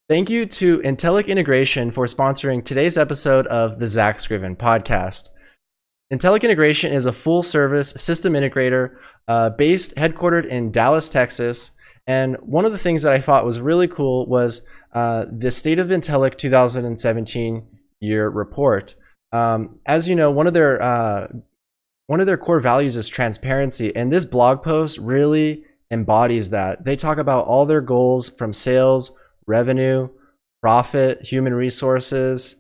Thank you to Intellic Integration for sponsoring today's episode of the Zach Scriven podcast. Intellic Integration is a full-service system integrator headquartered in Dallas, Texas. And one of the things that I thought was really cool was the State of Intellic 2017 year report. As you know, one of their core values is transparency, and this blog post really embodies that. They talk about all their goals from sales, revenue, profit, human resources,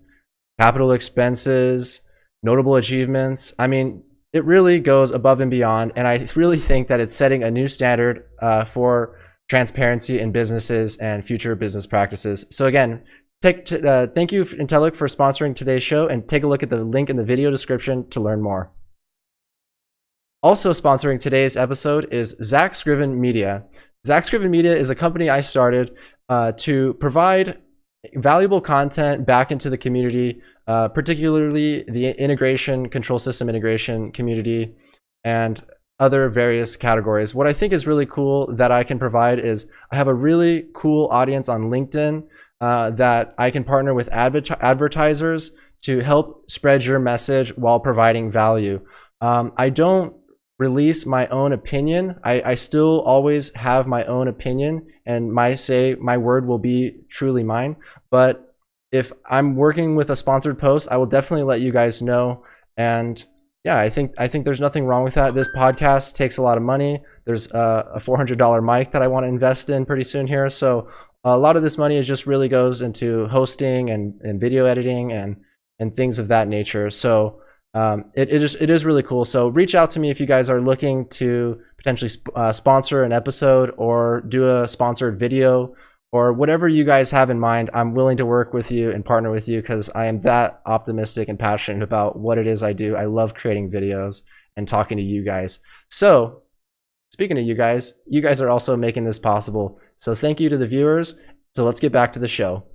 capital expenses, notable achievements. I mean, it really goes above and beyond, and I really think that it's setting a new standard for transparency in businesses and future business practices. So again, thank you, Intellic, for sponsoring today's show, and take a look at the link in the video description to learn more. Also sponsoring today's episode is Zach Scriven Media. Zach Scriven Media is a company I started to provide valuable content back into the community, particularly the control system integration community, and other various categories. What I think is really cool that I can provide is I have a really cool audience on LinkedIn that I can partner with advertisers to help spread your message while providing value. I don't release my own opinion. I still always have my own opinion, and my word will be truly mine. But if I'm working with a sponsored post, I will definitely let you guys know. And yeah, I think there's nothing wrong with that. This podcast takes a lot of money. There's a $400 mic that I want to invest in pretty soon here. So a lot of this money just really goes into hosting and video editing and things of that nature. So it is really cool. So reach out to me if you guys are looking to potentially sponsor an episode or do a sponsored video or whatever you guys have in mind. I'm willing to work with you and partner with you because I am that optimistic and passionate about what it is I do. I love creating videos and talking to you guys. So speaking of you guys are also making this possible. So thank you to the viewers. So let's get back to the show.